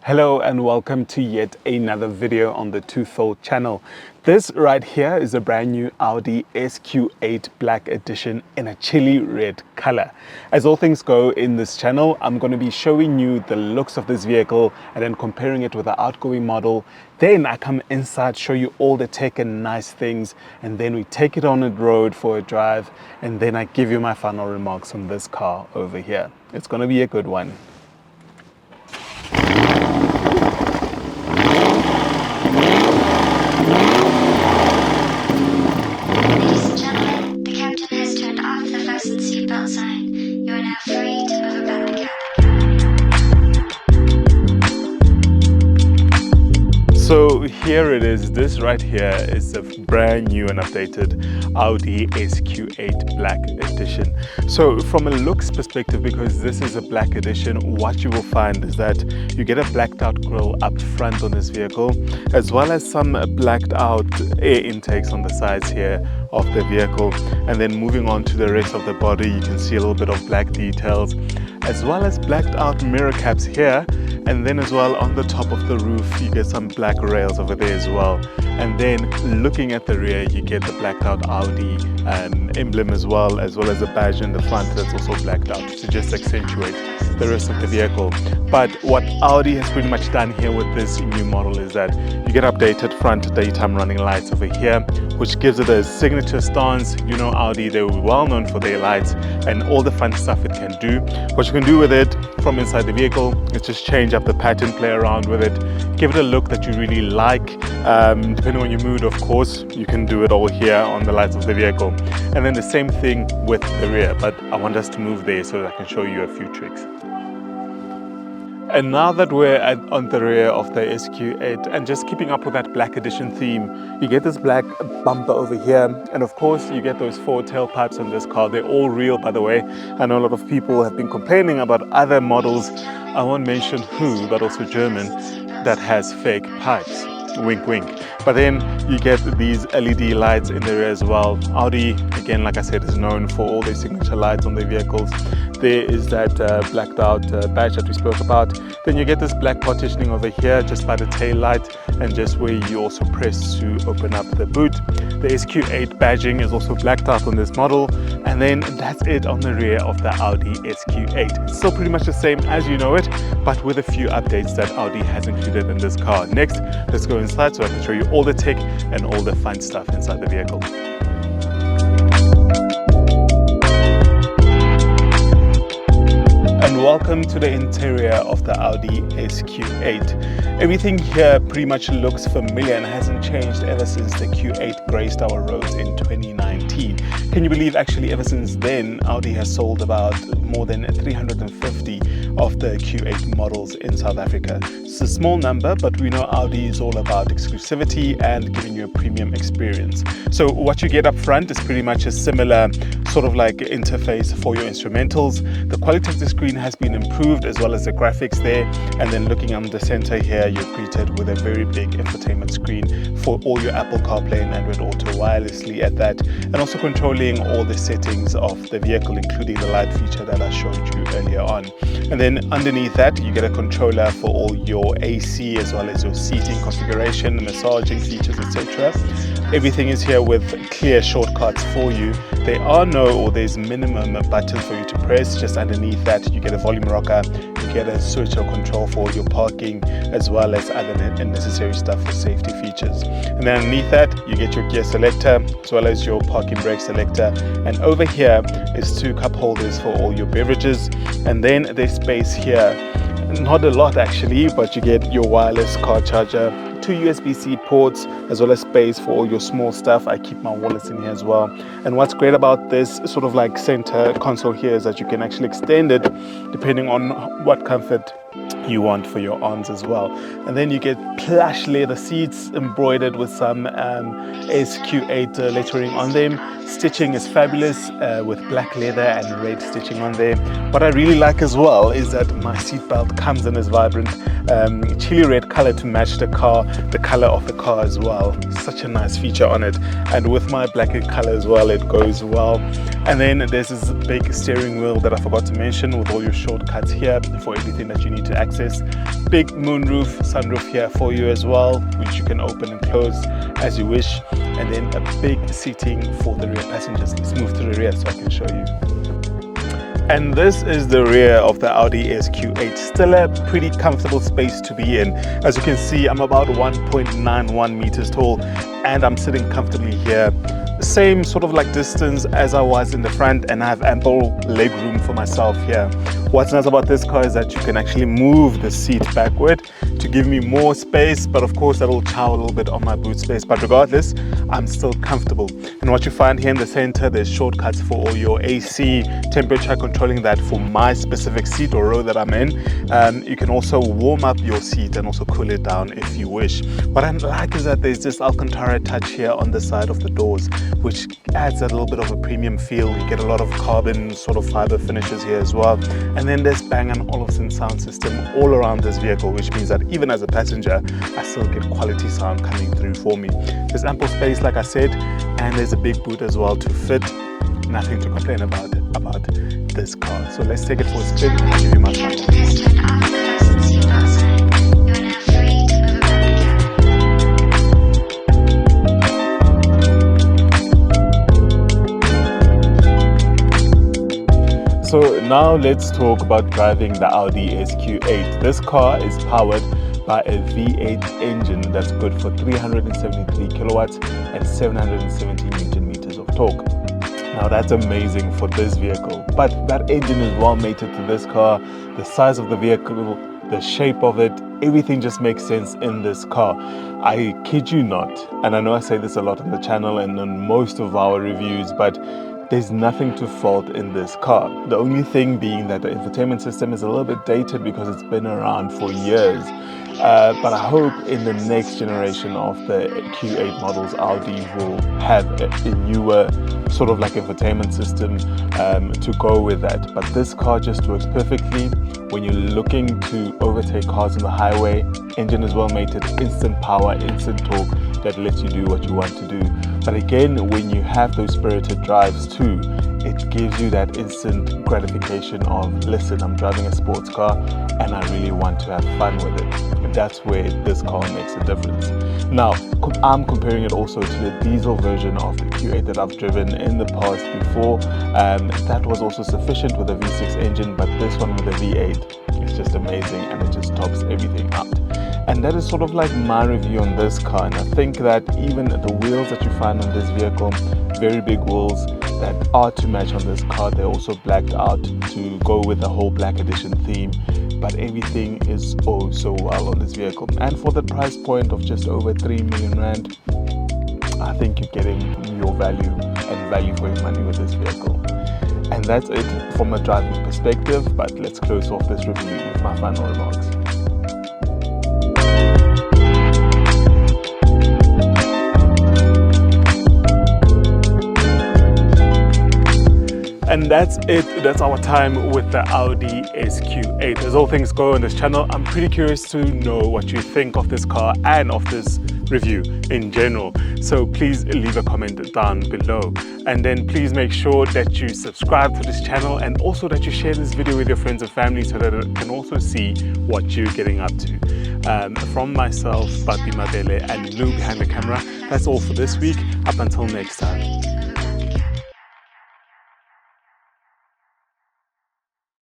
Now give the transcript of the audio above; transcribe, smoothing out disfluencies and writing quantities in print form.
Hello and welcome to yet another video on the Twofold channel. This right here is a brand new Audi SQ8 Black Edition in a chilly red color. As all things go in this channel, I'm going to be showing you the looks of this vehicle and then comparing it with the outgoing model. Then I come inside, show you all the tech and nice things, and then we take it on the road for a drive, and then I give you my final remarks on this car over here. It's going to be a good one. Seatbelt sign. You are now free to move about the cabin. So here it is. This right here is a brand new and updated Audi SQ8 Black Edition. So from a looks perspective, because this is a Black Edition, what you will find is that you get a blacked out grille up front on this vehicle, as well as some blacked out air intakes on the sides here of the vehicle. And then moving on to the rest of the body, you can see a little bit of black details, as well as blacked out mirror caps here. And then as well on the top of the roof, you get some black rails over there as well. And then looking at the rear, you get the blacked out Audi emblem as well as a badge in the front that's also blacked out to just accentuate the rest of the vehicle. But what Audi has pretty much done here with this new model is that you get updated front daytime running lights over here, which gives it a signature stance. You know, Audi, they're well known for their lights and all the fun stuff it can do. What you can do with it from inside the vehicle is just change up the pattern, play around with it, give it a look that you really like. Depending on your mood, of course, you can do it all here on the lights of the vehicle. And then the same thing with the rear, but I want us to move there so that I can show you a few tricks. And now that we're on the rear of the SQ8 and just keeping up with that Black Edition theme, you get this black bumper over here, and of course you get those four tailpipes on this car. They're all real, by the way. I know a lot of people have been complaining about other models, I won't mention who, but also German, that has fake pipes. Wink wink. But then you get these LED lights in the rear as well. Audi, again, like I said, is known for all their signature lights on their vehicles. There is that blacked out badge that we spoke about. Then you get this black partitioning over here just by the tail light, and just where you also press to open up the boot. The SQ8 badging is also blacked out on this model, and then that's it on the rear of the Audi SQ8. It's still pretty much the same as you know it, but with a few updates that Audi has included in this car. Next, let's go inside so I can show you all the tech and all the fun stuff inside the vehicle. And welcome to the interior of the Audi SQ8. Everything here pretty much looks familiar and hasn't changed ever since the Q8 graced our roads in 2019. Can you believe actually ever since then Audi has sold about more than 350 of the Q8 models in South Africa. It's a small number, but we know Audi is all about exclusivity and giving you a premium experience. So what you get up front is pretty much a similar sort of like interface for your instrumentals. The quality of the screen has been improved, as well as the graphics there. And then looking on the center here, you're greeted with a very big infotainment screen for all your Apple CarPlay and Android Auto wirelessly at that, and also controlling all the settings of the vehicle, including the light feature that I showed you earlier on. And then underneath that, you get a controller for all your AC as well as your seating configuration, massaging features, etc. Everything is here with clear shortcuts for you. There's minimum buttons for you to press. Just underneath that, you get a volume rocker, you get a switch or control for your parking, as well as other necessary stuff for safety features. And then underneath that, you get your gear selector, as well as your parking brake selector. And over here is two cup holders for all your beverages. And then there's space here, not a lot actually, but you get your wireless car charger, two USB-C ports, as well as space for all your small stuff. I keep my wallets in here as well. And what's great about this sort of like center console here is that you can actually extend it depending on what comfort you want for your arms as well. And then you get plush leather seats embroidered with some SQ8 lettering on them. Stitching is fabulous with black leather and red stitching on there. What I really like as well is that my seatbelt comes in as vibrant chili red color to match the color of the car as well. Such a nice feature on it, and with my black color as well, it goes well. And then there's this big steering wheel that I forgot to mention, with all your shortcuts here for everything that you need to access. Big moonroof, sunroof here for you as well, which you can open and close as you wish. And then a big seating for the rear passengers. Let's move to the rear so I can show you. And this is the rear of the Audi SQ8. Still a pretty comfortable space to be in. As you can see, I'm about 1.91 meters tall and I'm sitting comfortably here. The same sort of like distance as I was in the front, and I have ample leg room for myself here. What's nice about this car is that you can actually move the seat backward to give me more space, but of course that will chow a little bit on my boot space, but regardless, I'm still comfortable. And what you find here in the center, there's shortcuts for all your AC, temperature controlling that for my specific seat or row that I'm in. You can also warm up your seat and also cool it down if you wish. What I like is that there's this Alcantara touch here on the side of the doors, which adds a little bit of a premium feel. You get a lot of carbon sort of fiber finishes here as well. And then there's Bang & Olufsen sound system all around this vehicle, which means that even as a passenger, I still get quality sound coming through for me. There's ample space, like I said, and there's a big boot as well to fit. Nothing to complain about this car. So let's take it for a spin and I'll give you my final. So now let's talk about driving the Audi SQ8. This car is powered by a V8 engine that's good for 373 kilowatts and 770 Newton meters of torque. Now that's amazing for this vehicle, but that engine is well mated to this car. The size of the vehicle, the shape of it, everything just makes sense in this car. I kid you not, and I know I say this a lot on the channel and on most of our reviews, but there's nothing to fault in this car. The only thing being that the infotainment system is a little bit dated because it's been around for years. But I hope in the next generation of the Q8 models, Audi will have a newer sort of like infotainment system to go with that. But this car just works perfectly. When you're looking to overtake cars on the highway, engine is well mated, instant power, instant torque that lets you do what you want to do. But again, when you have those spirited drives too, it gives you that instant gratification of, listen, I'm driving a sports car and I really want to have fun with it. And that's where this car makes a difference. Now, I'm comparing it also to the diesel version of the Q8 that I've driven in the past before. That was also sufficient with a V6 engine, but this one with a V8 is just amazing and it just tops everything out. And that is sort of like my review on this car. And I think that even the wheels that you find on this vehicle, very big wheels that are to match on this car. They're also blacked out to go with the whole Black Edition theme. But everything is oh so well on this vehicle. And for the price point of just over 3 million rand, I think you're getting your value and value for your money with this vehicle. And that's it from a driving perspective. But let's close off this review with my final remarks. And that's it. That's our time with the Audi SQ8. As all things go on this channel, I'm pretty curious to know what you think of this car and of this review in general. So please leave a comment down below. And then please make sure that you subscribe to this channel and also that you share this video with your friends and family so that it can also see what you're getting up to. From myself, Papi Mabele, and Lou behind the camera, that's all for this week. Up until next time.